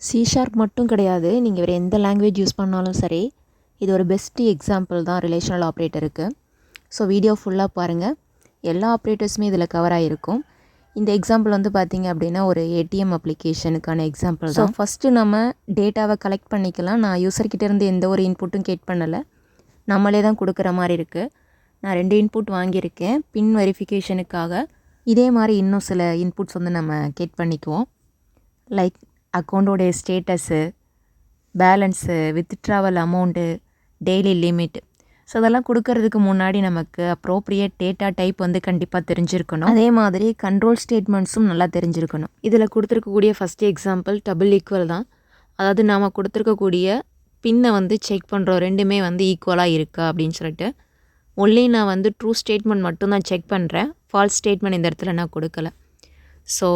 C sharp மட்டும் கிடையாது, நீங்கள் வேறு எந்த லாங்குவேஜ் யூஸ் பண்ணாலும் சரி, இது ஒரு பெஸ்ட்டு எக்ஸாம்பிள் தான் ரிலேஷனல் ஆப்ரேட்டருக்கு. ஸோ வீடியோ ஃபுல்லாக பாருங்கள், எல்லா ஆப்ரேட்டர்ஸுமே இதில் கவர் ஆகிருக்கும். இந்த எக்ஸாம்பிள் வந்து பார்த்திங்க அப்படின்னா ஒரு ஏடிஎம் அப்ளிகேஷனுக்கான எக்ஸாம்பிள் தான். ஸோ ஃபஸ்ட்டு நம்ம டேட்டாவை கலெக்ட் பண்ணிக்கலாம். நான் யூசர்கிட்ட இருந்து எந்த ஒரு இன்புட்டும் கேட் பண்ணலை, நம்மளே தான் கொடுக்குற மாதிரி இருக்குது. நான் 2 இன்புட் வாங்கியிருக்கேன் பின் வெரிஃபிகேஷனுக்காக. இதே மாதிரி இன்னும் சில இன்புட்ஸ் வந்து நம்ம கேட் பண்ணிக்குவோம். லைக் அக்கௌண்ட்டோடைய status, balance, withdrawal amount, daily limit. So அதெல்லாம் கொடுக்கறதுக்கு முன்னாடி நமக்கு அப்ரோப்ரியேட் டேட்டா டைப் வந்து கண்டிப்பாக தெரிஞ்சிருக்கணும். அதே மாதிரி கண்ட்ரோல் ஸ்டேட்மெண்ட்ஸும் நல்லா தெரிஞ்சிருக்கணும். இதில் கொடுத்துருக்கக்கூடிய ஃபஸ்ட்டு எக்ஸாம்பிள் டபுள் ஈக்குவல் தான். அதாவது நாம் கொடுத்துருக்கக்கூடிய பின்னை வந்து செக் பண்ணுறோம், ரெண்டுமே வந்து ஈக்குவலாக இருக்கா அப்படின்னு சொல்லிட்டு. ஒன்லி நான் வந்து ட்ரூ ஸ்டேட்மெண்ட் மட்டும்தான் செக் பண்ணுறேன், ஃபால்ஸ் ஸ்டேட்மெண்ட் இந்த இடத்துல நான் கொடுக்கல. ஸோ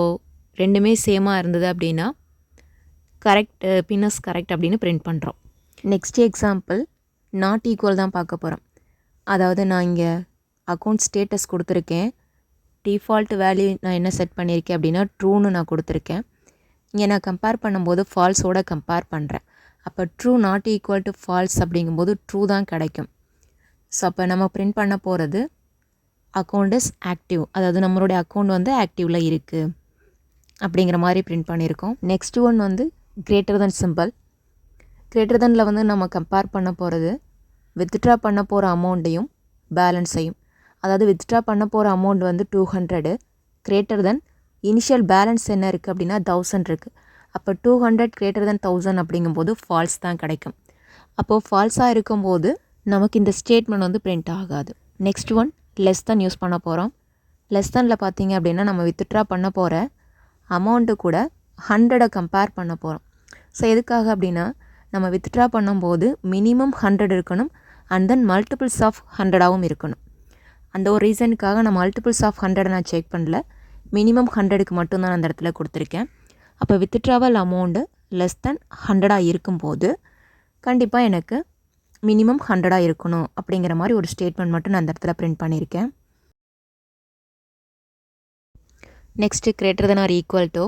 ரெண்டுமே சேமாக இருந்தது அப்படின்னா கரெக்ட், பின்னஸ் கரெக்ட் அப்படின்னு பிரிண்ட் பண்ணுறோம். நெக்ஸ்ட் எக்ஸாம்பிள் நாட் ஈக்குவல் தான் பார்க்க போகிறோம். அதாவது நான் இங்கே அக்கௌண்ட் ஸ்டேட்டஸ் கொடுத்துருக்கேன், டிஃபால்ட் வேல்யூ நான் என்ன செட் பண்ணியிருக்கேன் அப்படின்னா ட்ரூன்னு நான் கொடுத்துருக்கேன். இங்கே நான் கம்பேர் பண்ணும்போது ஃபால்ஸோடு கம்பேர் பண்ணுறேன். அப்போ true not equal to false அப்படிங்கும்போது ட்ரூ தான் கிடைக்கும். ஸோ அப்போ நம்ம பிரிண்ட் பண்ண போகிறது அக்கௌண்ட் இஸ் ஆக்டிவ், அதாவது நம்மளுடைய அக்கௌண்ட் வந்து ஆக்டிவில் இருக்குது அப்படிங்கிற மாதிரி பிரிண்ட் பண்ணியிருக்கோம். நெக்ஸ்ட் ஒன் வந்து கிரேட்டர் தென் சிம்பிள். கிரேட்டர் தெனில் வந்து நம்ம கம்பேர் பண்ண போகிறது வித்ட்ரா பண்ண போகிற அமௌண்ட்டையும் பேலன்ஸையும். அதாவது வித்ட்ரா பண்ண போகிற அமௌண்ட் வந்து 200, கிரேட்டர் தென் இனிஷியல் பேலன்ஸ் என்ன இருக்குது அப்படின்னா 1000 இருக்குது. அப்போ 200 கிரேட்டர் தென் 1000 அப்படிங்கும்போது ஃபால்ஸ் தான் கிடைக்கும். அப்போது ஃபால்ஸாக இருக்கும்போது நமக்கு இந்த ஸ்டேட்மெண்ட் வந்து பிரிண்ட் ஆகாது. Next one less than use பண்ண போகிறோம். லெஸ் தெனில் பார்த்தீங்க அப்படின்னா நம்ம வித்ட்ரா பண்ண போகிற அமௌண்ட்டு கூட 100 கம்பேர் பண்ண போகிறோம். ஸோ எதுக்காக அப்படின்னா நம்ம வித்ட்ரா பண்ணும்போது மினிமம் 100 இருக்கணும், அண்ட் தென் மல்டிபிள்ஸ் ஆஃப் 100ஆகவும் இருக்கணும். அந்த ஒரு ரீசனுக்காக நான் மல்டிபிள்ஸ் ஆஃப் 100 நான் செக் பண்ணல, மினிமம் 100க்கு மட்டும்தான் அந்த இடத்துல கொடுத்துருக்கேன். அப்போ வித்ட்ராவல் அமௌண்ட்டு லெஸ் தென் 100 இருக்கும்போது கண்டிப்பாக எனக்கு மினிமம் 100 இருக்கணும் அப்படிங்கிற மாதிரி ஒரு ஸ்டேட்மெண்ட் மட்டும் நான் அந்த இடத்துல பிரிண்ட் பண்ணியிருக்கேன். Next greater than or equal to,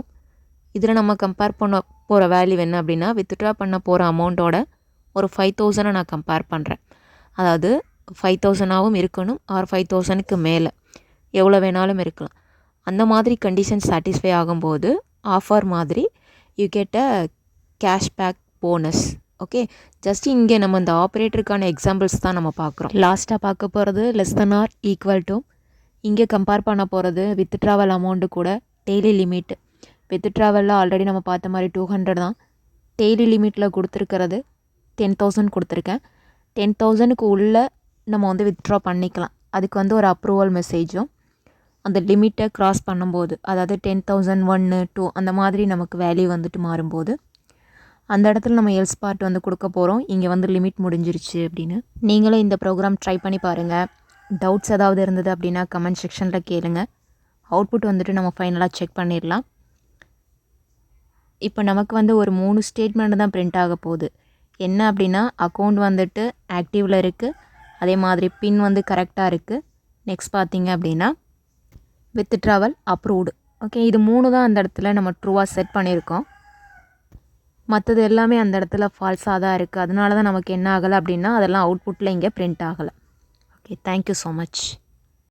இதில் நம்ம கம்பேர் பண்ண போகிற வேல்யூ என்ன அப்படின்னா வித்ட்ரா பண்ண போகிற அமௌண்ட்டோட ஒரு 5000 நான் கம்பேர் பண்ணுறேன். அதாவது 5000ஆகவும் இருக்கணும், ஆர் 5000க்கு மேலே எவ்வளோ வேணாலும் இருக்கலாம். அந்த மாதிரி கண்டிஷன் சாட்டிஸ்ஃபை ஆகும்போது ஆஃபர் மாதிரி you get a cashback bonus. Okay, just இங்கே நம்ம இந்த ஆப்ரேட்டருக்கான எக்ஸாம்பிள்ஸ் தான் நம்ம பார்க்குறோம். லாஸ்ட்டாக பார்க்க போகிறது less than or equal to. இங்கே கம்பேர் பண்ண போகிறது வித்ட்ராவல் அமௌண்ட்டு கூட டெய்லி லிமிட். வித்ட்ராவலில் ஆல்ரெடி நம்ம பார்த்த மாதிரி 200 தான். டெய்லி லிமிட்டில் கொடுத்துருக்கிறது 10,000 கொடுத்துருக்கேன். 10,000க்கு உள்ளே நம்ம வந்து வித்ட்ரா பண்ணிக்கலாம். அதுக்கு வந்து ஒரு அப்ரூவல் மெசேஜும் அந்த லிமிட்டை க்ராஸ் பண்ணும்போது, அதாவது 10,000 1 2 அந்த மாதிரி நமக்கு வேல்யூ வந்துட்டு மாறும்போது அந்த இடத்துல நம்ம எல்ஸ் பார்ட் வந்து கொடுக்க போகிறோம், இங்கே வந்து லிமிட் முடிஞ்சிருச்சு அப்படின்னு. நீங்களும் இந்த ப்ரோக்ராம் ட்ரை பண்ணி பாருங்கள். டவுட்ஸ் ஏதாவது இருந்தது அப்படின்னா கமெண்ட் செக்ஷனில் கேளுங்க. அவுட்புட் வந்துட்டு நம்ம ஃபைனலாக செக் பண்ணிடலாம். இப்போ நமக்கு வந்து ஒரு 3 ஸ்டேட்மெண்ட் தான் பிரிண்ட் ஆக போகுது. என்ன அப்படின்னா அக்கௌண்ட் வந்துட்டு ஆக்டிவில் இருக்குது, அதே மாதிரி பின் வந்து கரெக்டாக இருக்குது. நெக்ஸ்ட் பார்த்தீங்க அப்படின்னா வித்ட்ராவல் அப்ரூவ்டு. ஓகே, இது 3 தான் அந்த இடத்துல நம்ம ட்ரூவாக செட் பண்ணியிருக்கோம். மற்றது எல்லாமே அந்த இடத்துல ஃபால்ஸாக தான் இருக்குது. அதனால தான் நமக்கு என்ன ஆகலை அப்படின்னா அதெல்லாம் அவுட்புட்டில் இங்கே பிரிண்ட் ஆகலை. Okay, thank you so much.